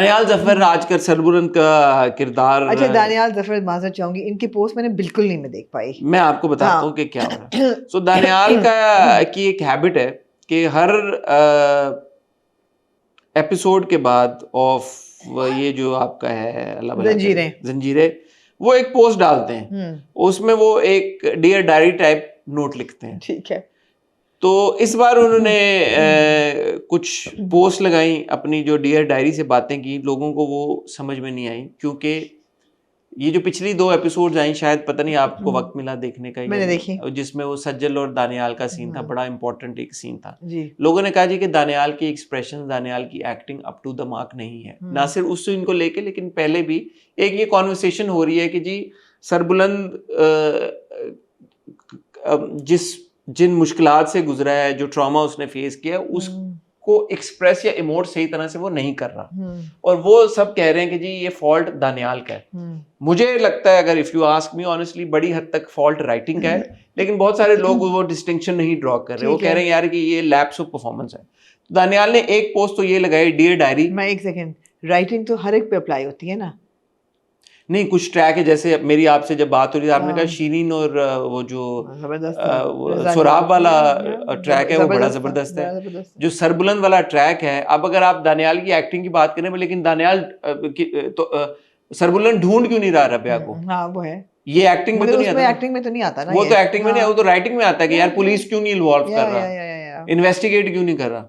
दानियाल जफर आजकल सरबुलंद का किरदार। अच्छा, दानियाल जफर, माजरत चाहूंगी, इनकी पोस्ट मैंने बिल्कुल नहीं मैं देख पाई। मैं आपको बताता हूँ कि क्या हो रहा है। सो दानियाल का की एक हैबिट है कि हर एपिसोड के बाद ऑफ ये जो आपका है अल्लाह भला करे, जंजीरें, वो एक पोस्ट डालते हैं, उसमें वो एक डियर डायरी टाइप नोट लिखते हैं। ठीक है। तो इस बार उन्होंने कुछ पोस्ट लगाई अपनी, जो डियर डायरी से बातें की, लोगों को वो समझ में नहीं आई, क्योंकि ये जो पिछली 2 एपिसोड्स आई, शायद पता नहीं आपको वक्त मिला देखने का, मैंने देखी, जिसमें वो सज्जल और दानियाल का सीन था, बड़ा इंपॉर्टेंट एक सीन था जी। लोगों ने कहा जी कि दानियाल की एक्सप्रेशन, दानियाल की acting up to the mark नहीं है। ना सिर्फ उस सीन को लेके, लेकिन पहले भी एक ये कॉन्वर्सेशन हो रही है कि जी सरबुलंद जिन मुश्किलात से गुजरा है, जो ट्रॉमा उसने फेस किया, उसको एक्सप्रेस या इमोट सही तरह से वो नहीं कर रहा, और वो सब कह रहे हैं कि जी ये फॉल्ट दानियाल का है। मुझे लगता है, अगर if you ask me honestly, बड़ी हद तक फॉल्ट राइटिंग का है, लेकिन बहुत सारे लोग वो डिस्टिंक्शन नहीं ड्रॉ कर रहे, वो कह रहे हैं यार कि ये लैप्स ऑफ परफॉर्मेंस है। दानियाल ने एक पोस्ट तो ये लगाई, डियर डायरी। मैं एक सेकंड, राइटिंग तो हर एक पे अप्लाई होती है ना? नहीं, कुछ ट्रैक है, जैसे मेरी आपसे जब बात हो रही थी, आपने कहा शीरीन और वो जो सुराब वाला ट्रैक है वो बड़ा जबरदस्त है, जो सरबुलंद वाला ट्रैक है। अब अगर आप दानियाल की एक्टिंग की बात करें, लेकिन दानियाल तो सरबुलंद ढूंढ क्यों नहीं रहा रबिया को? हाँ, वो है, ये एक्टिंग में तो नहीं आता, एक्टिंग में तो नहीं आता ना, वो तो एक्टिंग में नहीं, वो तो राइटिंग में आता है कि यार पुलिस क्यों नहीं इन्वॉल्व कर रहा, इन्वेस्टिगेट क्यों नहीं कर रहा।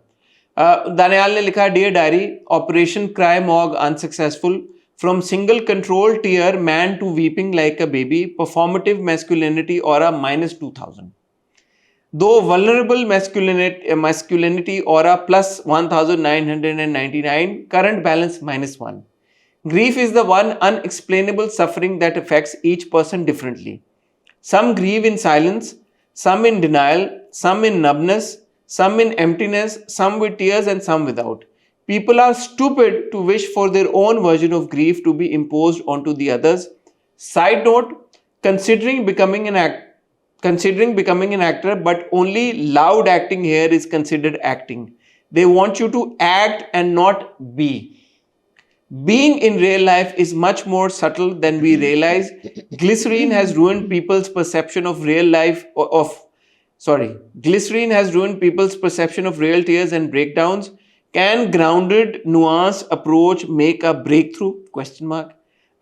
दानियाल ने लिखा, dear diary, operation cry mog unsuccessful, from single control tier man to weeping like a baby, performative masculinity aura -2000, though vulnerable masculinity aura +1999, current balance -1. Grief is the one unexplainable suffering that affects each person differently. Some grieve in silence, some in denial, some in numbness, some in emptiness, some with tears and some without. People are stupid to wish for their own version of grief to be imposed onto the others. Side note, considering becoming an actor, but only loud acting here is considered acting. They want you to act and not be. Being in real life is much more subtle than we realize. Glycerine has ruined people's perception of real life Glycerine has ruined people's perception of real tears and breakdowns. Can grounded, nuanced approach make a breakthrough? I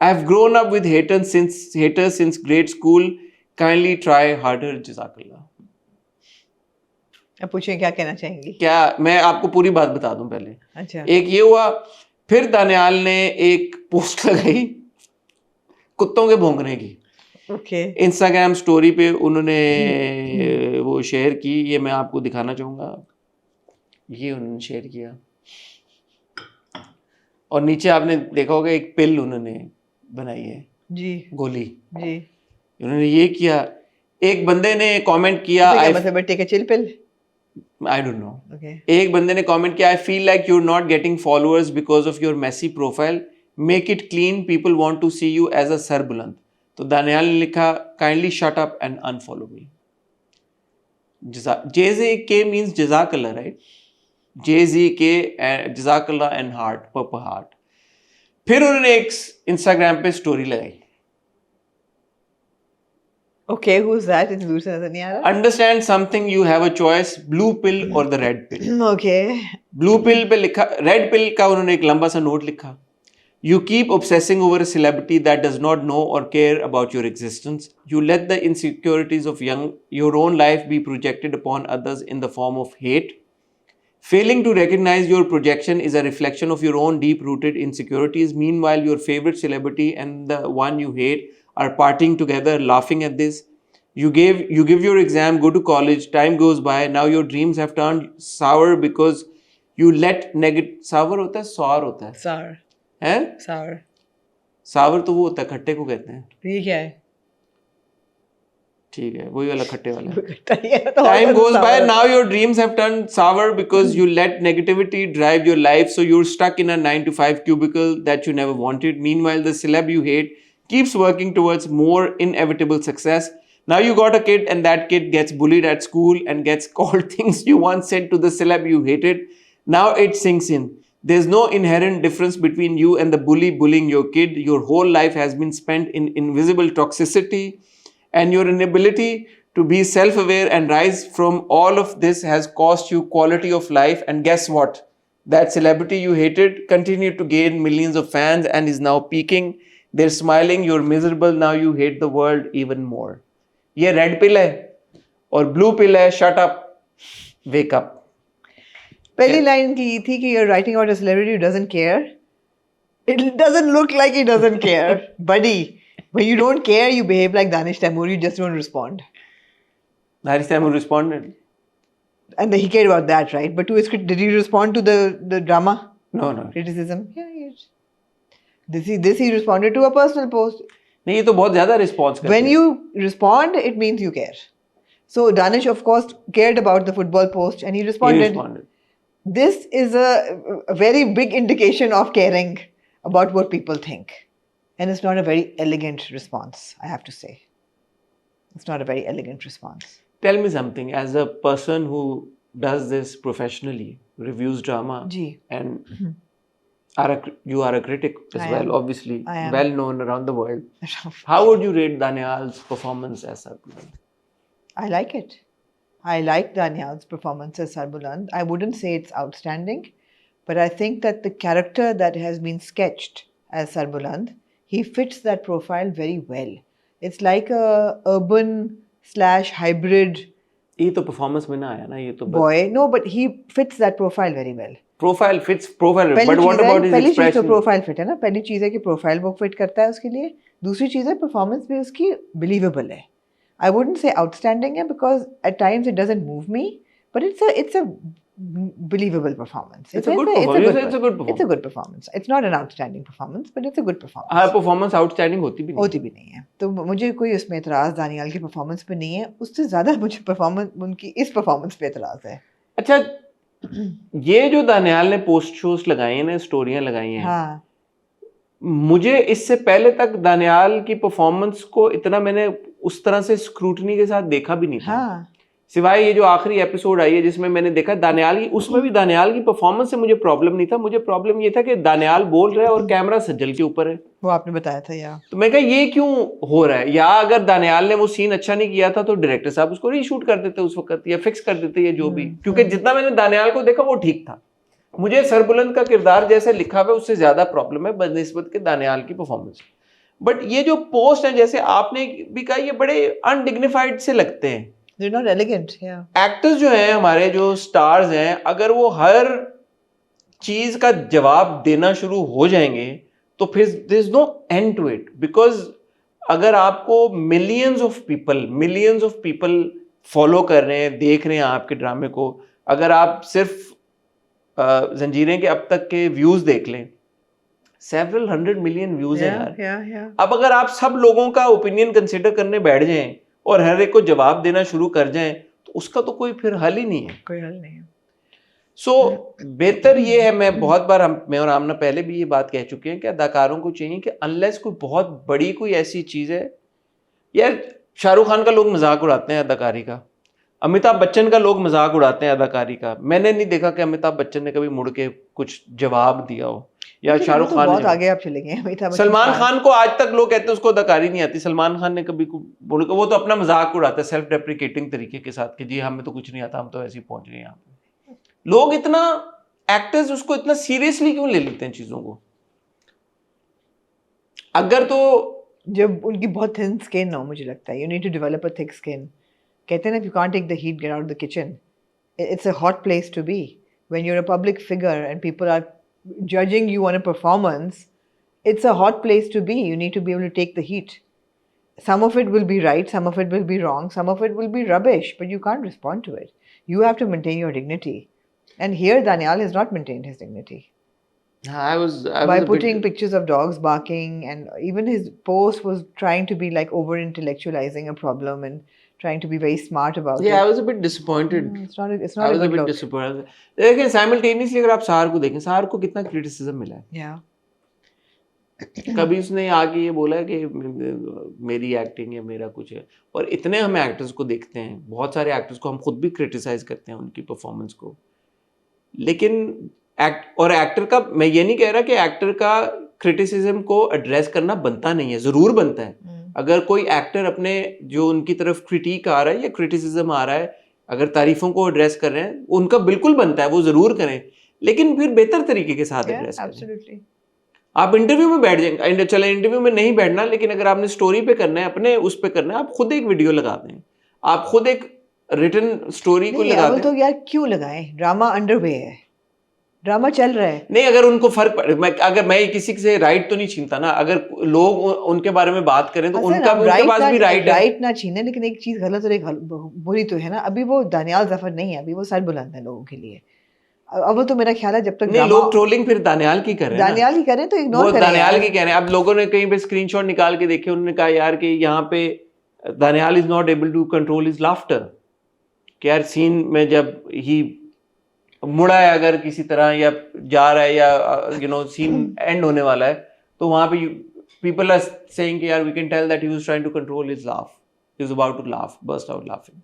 have grown up with haters since grade school. Kindly try harder. Jazakallah. अब पूछिए क्या कहना चाहेंगी? क्या मैं आपको पूरी बात बता दूं पहले? अच्छा। एक ये हुआ, फिर दानियाल ने एक पोस्ट लगाई कुत्तों के भौंकने की। ओके। इंस्टाग्राम स्टोरी पे उन्होंने वो शेयर की, ये मैं आपको दिखाना चाहूंगा। ये उन्होंने शेयर किया, और नीचे आपने देखा होगा एक पिल उन्होंने बनाई है जी, गोली जी। उन्होंने ये किया, एक बंदे ने कमेंट किया, आई डोंट नो, एक बंदे ने कमेंट किया, I feel like you are not getting followers because of your messy profile, make it clean, people want to see you as a सरबुलंद। तो दानियाल ने लिखा, kindly shut up and unfollow me. JZK means जज़ाकल्लाह, right? JZK जज़ाकल्लाह and heart, purple heart. फिर उन्होंने एक Instagram पे स्टोरी लगाई। Okay, who's that? इतनी दूर से नजर नहीं आ रहा। Understand something, you have a choice, blue pill or the red pill. Okay. Blue pill पे लिखा, red pill का उन्होंने एक लंबा सा नोट लिखा। You keep obsessing over a celebrity that does not know or care about your existence. You let the insecurities of your own life be projected upon others in the form of hate. Failing to recognize your projection is a reflection of your own deep-rooted insecurities. Meanwhile, your favorite celebrity and the one you hate are partying together, laughing at this. You give your exam, go to college, time goes by. Now your dreams have turned sour because you let sour होता है, sour होता है, sour है, sour तो वो होता है, खट्टे को कहते हैं। ये क्या है? ठीक है, वही वाला खट्टे वाला। Time goes by, now your dreams have turned sour because you let negativity drive your life, so you're stuck in a 9 to 5 cubicle that you never wanted. Meanwhile, the celeb you hate keeps working towards more inevitable success. Now you got a kid and that kid gets bullied at school and gets called things you once said to the celeb you hated. Now it sinks in. There's no inherent difference between you and the bully bullying your kid. Your whole life has been spent in invisible toxicity, and your inability to be self-aware and rise from all of this has cost you quality of life. And guess what? That celebrity you hated continued to gain millions of fans and is now peaking. They're smiling, you're miserable, now you hate the world even more. ये red pill है और blue pill है, shut up, wake up. पहली line की थी कि you're writing about a celebrity who doesn't care. It doesn't look like he doesn't care, buddy. When you don't care, you behave like Danish Taimur. You just don't respond. Harish Taimur responded. And he cared about that, right? But to his did he respond to the drama No. criticism? Yeah. This he responded to a personal post. नहीं, ये तो बहुत ज्यादा response करते When you respond, it means you care. So Danish, of course, cared about the football post, and he responded. This is a very big indication of caring about what people think. And it's not a very elegant response, I have to say. It's not a very elegant response. Tell me something, as a person who does this professionally, reviews drama, Ji. and you are a critic as I well, am. obviously, I am. well known around the world. How would you rate Daniel's performance as Sarbuland? I like it. I like Daniel's performance as Sarbuland. I wouldn't say it's outstanding, but I think that the character that has been sketched as Sarbuland, he fits that profile very well. It's like a urban/hybrid ये तो performance में ना आया ना, ये तो boy. No, but he fits that profile very well. profile fits profile, पहली but what चीज़ है- about his पहली चीज़ तो expression? प्रोफाइल फिट है ना. पहली चीज़ है कि प्रोफाइल वो फिट करता है उसके लिए. दूसरी चीज़ है परफॉर्मेंस भी उसकी बिलीवेबल है. I wouldn't say outstanding है because at times it doesn't move me, but it's a believable performance. It's a good performance. It's a good performance. It's a good performance. It's not an outstanding performance, but it's a good performance. हाँ, performance outstanding होती भी नहीं. होती भी नहीं है. तो मुझे कोई उसमें एतराज़ दानियाल की परफॉर्मेंस पे नहीं है. उससे ज़्यादा मुझे परफॉर्मेंस उनकी इस परफॉर्मेंस पे एतराज़ है. अच्छा, ये जो दानियाल ने पोस्ट शोज लगाई हैं ना, स्टोरियां लगाई हैं, हाँ. मुझे इससे पहले तक दानियाल की परफॉर्मेंस को इतना मैंने उस तरह से स्क्रूटनी के साथ देखा भी नहीं था. हाँ. सिवाय ये जो आखिरी एपिसोड आई है जिसमें मैंने देखा दानियाल की, उसमें भी दानियाल की परफॉर्मेंस से मुझे प्रॉब्लम नहीं था. मुझे प्रॉब्लम ये था कि दानियाल बोल रहा है और कैमरा सज्जल के ऊपर है. वो आपने बताया था यार. तो मैं कहा ये क्यों हो रहा है, या अगर दानियाल ने वो सीन अच्छा नहीं किया था तो डायरेक्टर साहब उसको रीशूट कर देते उस वक्त, या फिक्स कर देते, या जो भी. क्योंकि जितना मैंने दानियाल को देखा वो ठीक था. मुझे सरबुलंद का किरदार जैसे लिखा हुआ है उससे ज्यादा प्रॉब्लम है बनिस्बत के दानियाल की परफॉर्मेंस. बट ये जो पोस्ट है, जैसे आपने भी कहा, ये बड़े अनडिग्निफाइड से लगते हैं. They're not elegant. Yeah. Actors जो हैं हमारे, जो स्टार्स हैं, अगर वो हर चीज का जवाब देना शुरू हो जाएंगे तो फिर there is no end to it. Because अगर आपको मिलियंस ऑफ पीपल फॉलो कर रहे हैं, देख रहे हैं आपके ड्रामे को, अगर आप सिर्फ जंजीरें के अब तक के व्यूज देख लें, several hundred million व्यूज हैं यार. Yeah. अब अगर आप सब लोगों का ओपिनियन कंसिडर करने बैठ जाएं और हर एक को जवाब देना शुरू कर जाएं तो उसका तो कोई फिर हल ही नहीं है. कोई हल नहीं है. सो बेहतर ये है, मैं बहुत बार मैं और आमना पहले भी ये बात कह चुके हैं कि अदाकारों को चाहिए कि अनलेस कोई बहुत बड़ी कोई ऐसी चीज है, यार शाहरुख खान का लोग मजाक उड़ाते हैं अदाकारी का, अमिताभ बच्चन का लोग मजाक उड़ाते हैं अदाकारी का. मैंने नहीं देखा कि अमिताभ बच्चन ने कभी मुड़ के कुछ जवाब दिया हो, या शाहरुख खान बहुत आगे आप चले गए. अमिताभ बच्चन, सलमान खान को आज तक लोग कहते हैं उसको अदाकारी नहीं आती. सलमान खान ने कभी बोल के वो तो अपना मजाक उड़ाता है सेल्फ डेप्रिकेटिंग तरीके के साथ कि जी हमें तो कुछ नहीं आता, हम तो ऐसे ही पहुंच गए यहाँ पे. लोग इतना, एक्टर्स उसको इतना सीरियसली क्यों ले लेते हैं चीजों को? अगर तो जब उनकी बहुत थिन स्किन हो, मुझे लगता है you need to develop a thick skin. कहते हैं ना, if you can't take the heat, get out of the kitchen. It's a hot place to be. When you're a public figure and people are judging you on a performance, it's a hot place to be. You need to be able to take the heat. Some of it will be right, some of it will be wrong, some of it will be rubbish, but you can't respond to it. You have to maintain your dignity. And here Daniel has not maintained his dignity. I was By a putting bit, pictures of dogs barking, and even his post was trying to be like over intellectualizing a problem and trying to be very smart about yeah, I it. was a bit disappointed. It's not I a was a good bit look. disappointed. लेकिन simultaneously अगर आप सार को देखें, सार को कितना criticism मिला है. Yeah. कभी उसने आके ये बोला है कि मेरी एक्टिंग है, मेरा कुछ है. और इतने हम एक्टर्स को देखते हैं, बहुत सारे एक्टर्स को हम खुद भी क्रिटिसाइज करते हैं उनकी परफॉर्मेंस को, लेकिन एक्टर का, मैं ये नहीं कह रहा कि एक्टर का क्रिटिसिज्म को एड्रेस करना बनता नहीं है, जरूर बनता है। अगर कोई एक्टर अपने जो उनकी तरफ क्रिटिक आ रहा है या क्रिटिसिज्म आ रहा है, अगर तारीफों को एड्रेस कर रहे हैं, उनका बिल्कुल बनता है, वो जरूर करें, लेकिन फिर बेहतर तरीके के साथ एड्रेस करें। एब्सोल्युटली। आप इंटरव्यू में बैठ जाएंगे, चले इंटरव्यू में नहीं बैठना, लेकिन अगर आपने स्टोरी पे करना है, अपने उस पे करना है, आप खुद एक वीडियो लगा दें, आप खुद एक रिटन स्टोरी को लगा दें। तो यार क्यों लगाएं, ड्रामा अंडरवे है, ड्रामा चल रहा है। नहीं, अगर उनको फर्क अगर मैं किसी से राइट तो नहीं छीनता ना, अगर लोग उनके बारे में बात करें तो उनका उनके पास भी राइट है। राइट ना छीने, लेकिन एक चीज गलत और एक बुरी तो है ना। अभी वो दानियाल जफर नहीं है, अभी वो सर बुलंद है लोगों के लिए। अब वो तो मेरा ख्याल है जब तक नहीं, लोग ट्रोलिंग फिर दानियाल की कर रहे हैं, दानियाल की करें तो इग्नोर करें, दानियाल की कह रहे हैं। अब लोगों ने कहीं पे स्क्रीनशॉट निकाल के देखे, उन्होंने कहा यार कि यहाँ पे Daniyal is not able to control his laughter, कि यार सीन में जब ही मुड़ा है अगर किसी तरह या जा रहा है या सीन एंड होने वाला है, तो वहां पे पीपल आर सेइंग कि यार we can tell that he was trying to control his laugh, he was about to laugh, burst out laughing.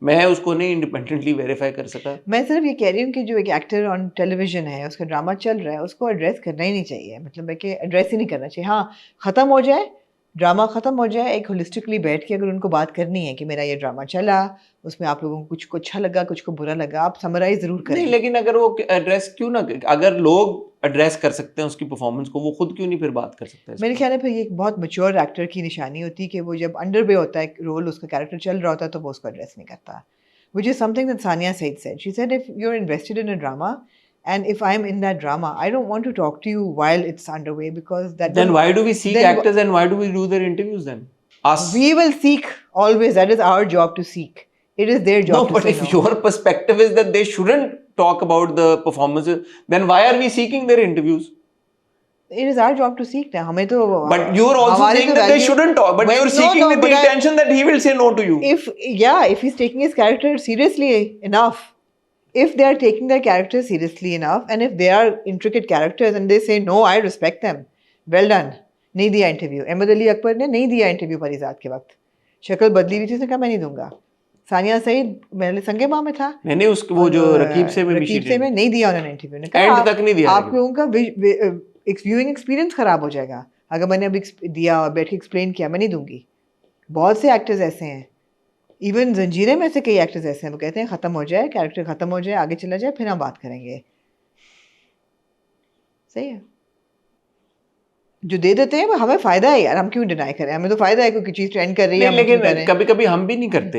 मैं उसको नहीं इंडिपेंडेंटली वेरीफाई कर सका। मैं सिर्फ ये कह रही हूँ कि जो एक एक्टर ऑन टेलीविजन है, उसका ड्रामा चल रहा है, उसको एड्रेस करना ही नहीं चाहिए। मतलब है कि एड्रेस ही नहीं करना चाहिए। हाँ, ख़त्म हो जाए ड्रामा, ख़त्म हो जाए, एक होलिस्टिकली बैठ के अगर उनको बात करनी है कि मेरा ये ड्रामा चला, उसमें आप लोगों को कुछ को अच्छा लगा, कुछ को बुरा लगा, आप समराइज ज़रूर करें। नहीं, लेकिन अगर वो एड्रेस क्यों ना, अगर लोग एड्रेस कर सकते हैं उसकी परफॉर्मेंस को, वो खुद क्यों नहीं फिर बात कर सकते हैं? मेरे ख्याल में फिर ये एक बहुत मैच्योर एक्टर की निशानी होती है कि वो जब अंडर वे होता है रोल, उसका कैरेक्टर चल रहा होता है, तो वो उसको एड्रेस नहीं करता। Which is something that Sania Said said. She said, if you're invested in a drama, and if I'm in that drama, I don't want to talk to you while it's underway, because that. Then why do we seek actors and why do we do their interviews then? Us. We will seek always. That is our job to seek. It is their job. No, but if your perspective is that they shouldn't talk about the performances, then why are we seeking their interviews? It is our job to seek them. हमें तो. But you're also saying that they shouldn't talk. But you're seeking with the intention that he will say no to you. If he's taking his character seriously enough, if they are taking their character seriously enough, and if they are intricate characters and they say no, I respect them. Well done. नहीं दिया interview. Ahmad Ali Akbar ने नहीं दिया interview परिजात के वक्त, शक्ल बदली हुई थी, उसने कहा मैं नहीं दूंगा। सानिया सईद पहले संगे माँ में था, नहीं उसको वो जो रकीब से में नहीं दिया उन्होंने इंटरव्यू, ने कहा एंड तक नहीं दिया। आप लोगों का व्यूइंग एक्सपीरियंस खराब हो जाएगा अगर मैंने अभी दिया और बैठ के एक्सप्लेन किया, मैं नहीं दूंगी। बहुत से एक्टर्स ऐसे हैं, इवन जंजीरें में से कई एक्टर्स ऐसे हैं, वो कहते हैं ख़त्म हो जाए, कैरेक्टर ख़त्म हो जाए, आगे चला जाए, फिर हम बात करेंगे। सही है, जो दे देते हैं हमें फ़ायदा है यार, हम क्यों डिनाई करें, हमें तो फ़ायदा है, कोई चीज़ ट्रेंड कर रही है। लेकिन कभी कभी हम भी नहीं करते,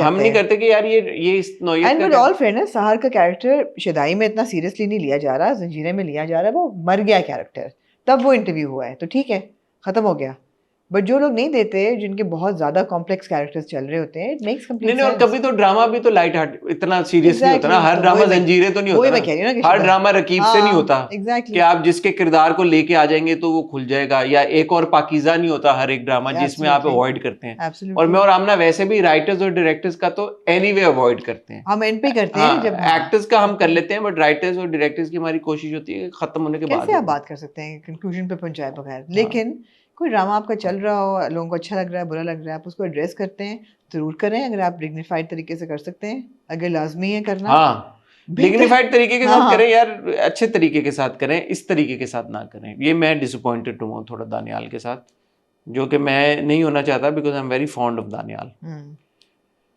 हम नहीं करते कि यार ये इस नौयत एंड विद ऑल फेयरनेस, सहार का कैरेक्टर शदाई में इतना सीरियसली नहीं लिया जा रहा, जंजीरें में लिया जा रहा है, वो मर गया कैरेक्टर, तब वो इंटरव्यू हुआ है, तो ठीक है, ख़त्म हो गया। बट जो लोग नहीं देते, जिनके बहुत ज्यादा कॉम्प्लेक्स कैरेक्टर्स चल रहे होते हैं, इट मेक्स कंप्लीट सेंस। और कभी तो ड्रामा भी तो लाइट हार्ट, इतना सीरियस नहीं होता ना, हर ड्रामा जंजीरें तो नहीं होता, हर ड्रामा रकीब से नहीं होता कि आप जिसके किरदार को लेके आ जाएंगे तो वो खुल जाएगा, या एक और पाकीज़ा नहीं होता हर एक ड्रामा जिसमें आप अवॉइड करते हैं। और मैं और आमना वैसे भी राइटर्स और डायरेक्टर्स का तो एनीवे अवॉइड करते हैं, हम एंड पे करते हैं, जब एक्टर्स का हम कर लेते हैं, बट राइटर्स और डायरेक्टर्स की हमारी कोशिश होती है खत्म होने के बाद कैसे आप बात कर सकते हैं कंक्लूजन पे पहुंचाए बगैर। लेकिन कोई ड्रामा आपका चल रहा हो, लोगों को अच्छा लग रहा है, बुरा लग रहा है, आप उसको एड्रेस करते हैं, जरूर करें, अगर आप डिग्निफाइड तरीके से कर सकते हैं, अगर लाजमी है करना। हाँ, डिग्निफाइड तरीके के साथ करें यार, अच्छे तरीके के साथ करें, इस तरीके के साथ ना करें। ये मैं डिसअपॉइंटेड हूँ थोड़ा दानियाल के साथ, जो कि मैं नहीं होना चाहता, because I am very fond of Daniyal.